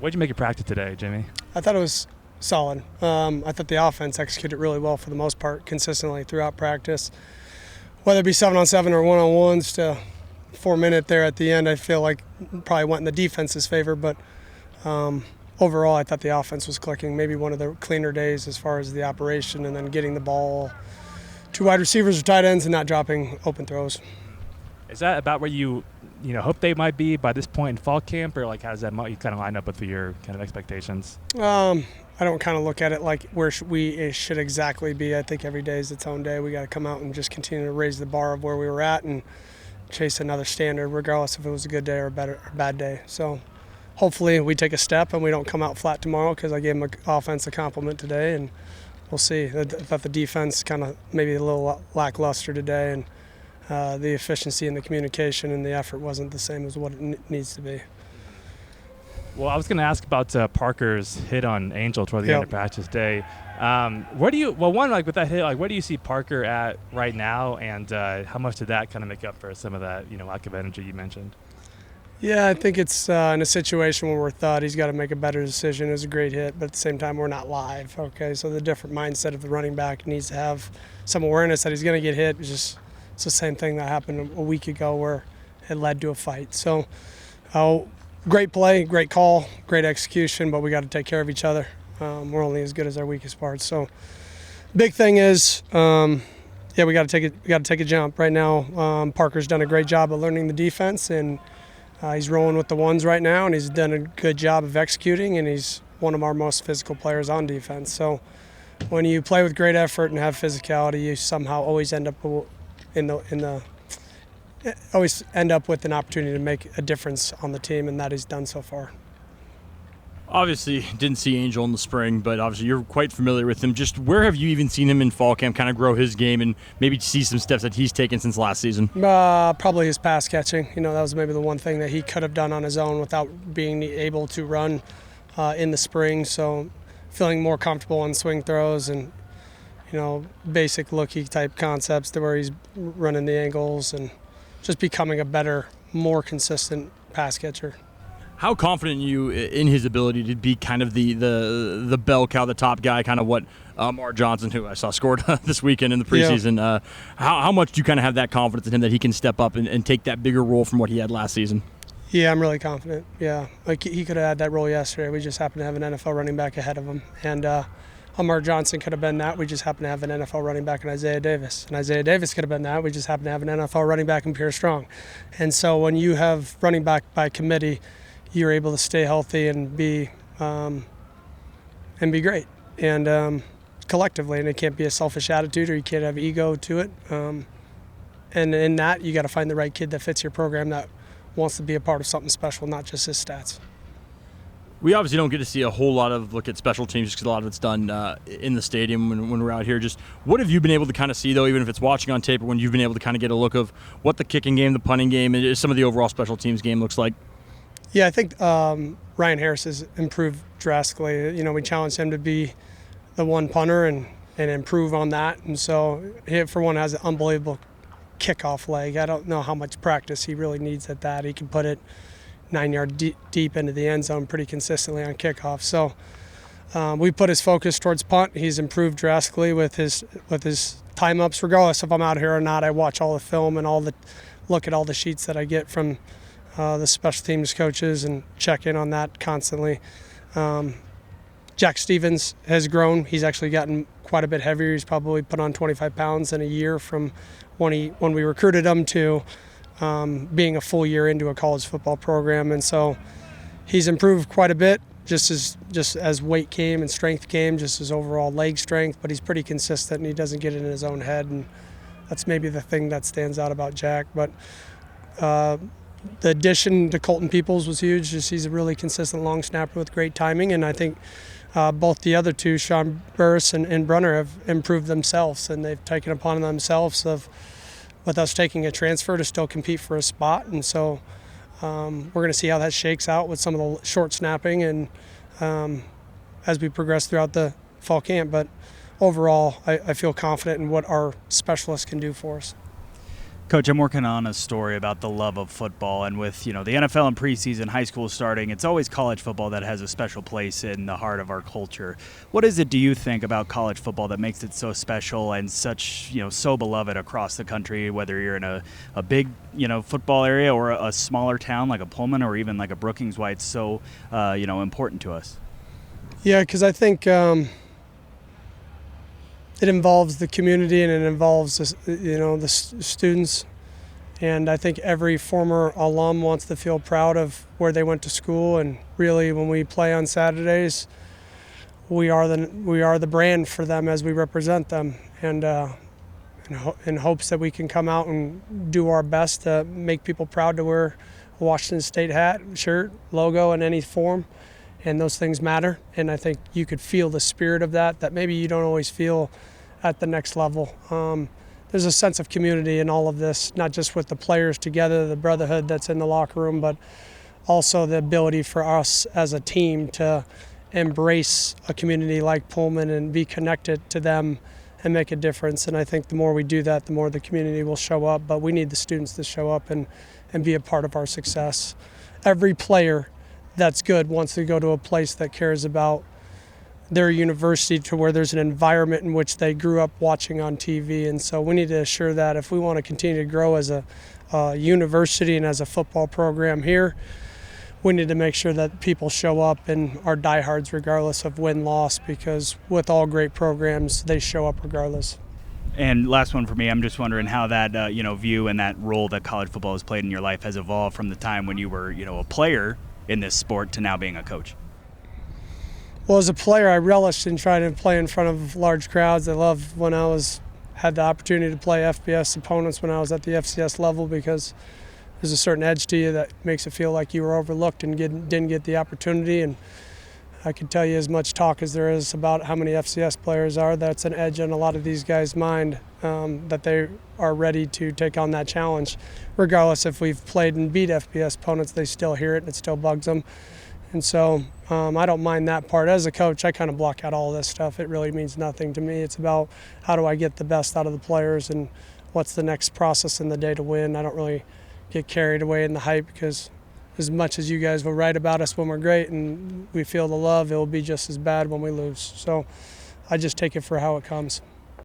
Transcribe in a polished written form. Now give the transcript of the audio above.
What did you make of practice today, Jimmy? I thought it was solid. I thought the offense executed really well for the most part, consistently throughout practice. Whether it be 7-on-7 or 1-on-1s to 4-minute there at the end, I feel like probably went in the defense's favor. But overall, I thought the offense was clicking. Maybe one of the cleaner days as far as the operation, and then getting the ball to wide receivers or tight ends and not dropping open throws. Is that about where you hope they might be by this point in fall camp, or like how does that you kind of line up with your kind of expectations? I don't kind of look at it like where we should exactly be. I think every day is its own day. We got to come out and just continue to raise the bar of where we were at and chase another standard, regardless if it was a good day or a bad day. So hopefully we take a step and we don't come out flat tomorrow, because I gave them an offense a compliment today, and we'll see. I thought the defense kind of maybe a little lackluster today, and the efficiency and the communication and the effort wasn't the same as what it needs to be. Well, I was going to ask about Parker's hit on Angel toward the end of practice day. Where do you, with that hit, where do you see Parker at right now, and how much did that kind of make up for some of that, lack of energy you mentioned? Yeah, I think it's in a situation where we're thought he's got to make a better decision. It was a great hit, but at the same time, we're not live. Okay, so the different mindset of the running back needs to have some awareness that he's going to get hit. It's the same thing that happened a week ago where it led to a fight. So, great play, great call, great execution, but we got to take care of each other. We're only as good as our weakest parts. So, big thing is, we got to take a jump right now. Parker's done a great job of learning the defense, and he's rolling with the ones right now, and he's done a good job of executing, and he's one of our most physical players on defense. So, when you play with great effort and have physicality, you somehow always end up with an opportunity to make a difference on the team, and that he's done so far. Obviously, didn't see Angel in the spring, but obviously you're quite familiar with him. Just where have you even seen him in fall camp kind of grow his game and maybe see some steps that he's taken since last season? Probably his pass catching. That was maybe the one thing that he could have done on his own without being able to run in the spring. So feeling more comfortable on swing throws and basic looky type concepts to where he's running the angles and just becoming a better, more consistent pass catcher. How confident are you in his ability to be kind of the bell cow, the top guy, kind of what Mark Johnson, who I saw scored this weekend in the preseason, how much do you kind of have that confidence in him that he can step up and take that bigger role from what he had last season? Yeah, I'm really confident. Yeah, he could have had that role yesterday. We just happened to have an NFL running back ahead of him. And Mark Johnson could have been that. We just happened to have an NFL running back in Isaiah Davis. And Isaiah Davis could have been that. We just happened to have an NFL running back in Pierre Strong. And so when you have running back by committee, you're able to stay healthy and be great. And collectively, and it can't be a selfish attitude, or you can't have ego to it. And in that, you got to find the right kid that fits your program, that wants to be a part of something special, not just his stats. We obviously don't get to see a whole lot of look at special teams because a lot of it's done in the stadium when we're out here. Just what have you been able to kind of see, though, even if it's watching on tape, or when you've been able to kind of get a look of what the kicking game, the punting game, and some of the overall special teams game looks like? Yeah, I think Ryan Harris has improved drastically. We challenged him to be the one punter and improve on that. And so he, for one, has an unbelievable kickoff leg. I don't know how much practice he really needs at that. He can put it 9 yards deep into the end zone pretty consistently on kickoff. So we put his focus towards punt. He's improved drastically with his time ups. Regardless if I'm out here or not, I watch all the film and look at all the sheets that I get from the special teams coaches and check in on that constantly. Jack Stevens has grown. He's actually gotten quite a bit heavier. He's probably put on 25 pounds in a year from when we recruited him to being a full year into a college football program. And so he's improved quite a bit just as weight came and strength came, just his overall leg strength, but he's pretty consistent and he doesn't get in his own head. And that's maybe the thing that stands out about Jack. But the addition to Colton Peoples was huge. Just he's a really consistent long snapper with great timing, and I think both the other two, Sean Burris and Brunner, have improved themselves, and they've taken upon themselves with us taking a transfer to still compete for a spot. And so we're going to see how that shakes out with some of the short snapping and as we progress throughout the fall camp. But overall, I feel confident in what our specialists can do for us. Coach, I'm working on a story about the love of football, and with the NFL and preseason, high school starting, it's always college football that has a special place in the heart of our culture. What is it, do you think, about college football that makes it so special and such so beloved across the country, whether you're in a big football area or a smaller town like a Pullman or even like a Brookings? Why it's so important to us? Yeah, because I think it involves the community and it involves the students, and I think every former alum wants to feel proud of where they went to school. And really, when we play on Saturdays, we are the brand for them as we represent them, and in hopes that we can come out and do our best to make people proud to wear a Washington State hat, shirt, logo in any form. And those things matter, and I think you could feel the spirit of that maybe you don't always feel at the next level. There's a sense of community in all of this, not just with the players together, the brotherhood that's in the locker room, but also the ability for us as a team to embrace a community like Pullman and be connected to them and make a difference. And I think the more we do that, the more the community will show up, but we need the students to show up and be a part of our success. Every player that's good wants to go to a place that cares about their university, to where there's an environment in which they grew up watching on TV. And so we need to assure that if we want to continue to grow as a university and as a football program here, we need to make sure that people show up and are diehards regardless of win-loss, because with all great programs, they show up regardless. And last one for me, I'm just wondering how that view and that role that college football has played in your life has evolved from the time when you were a player in this sport to now being a coach. Well, as a player, I relished in trying to play in front of large crowds. I loved when had the opportunity to play FBS opponents when I was at the FCS level, because there's a certain edge to you that makes it feel like you were overlooked and didn't get the opportunity. And I can tell you as much talk as there is about how many FCS players are, that's an edge in a lot of these guys' mind, that they are ready to take on that challenge. Regardless if we've played and beat FBS opponents, they still hear it and it still bugs them. And so I don't mind that part. As a coach, I kind of block out all this stuff. It really means nothing to me. It's about how do I get the best out of the players and what's the next process in the day to win. I don't really get carried away in the hype, because as much as you guys will write about us when we're great and we feel the love, it will be just as bad when we lose. So I just take it for how it comes.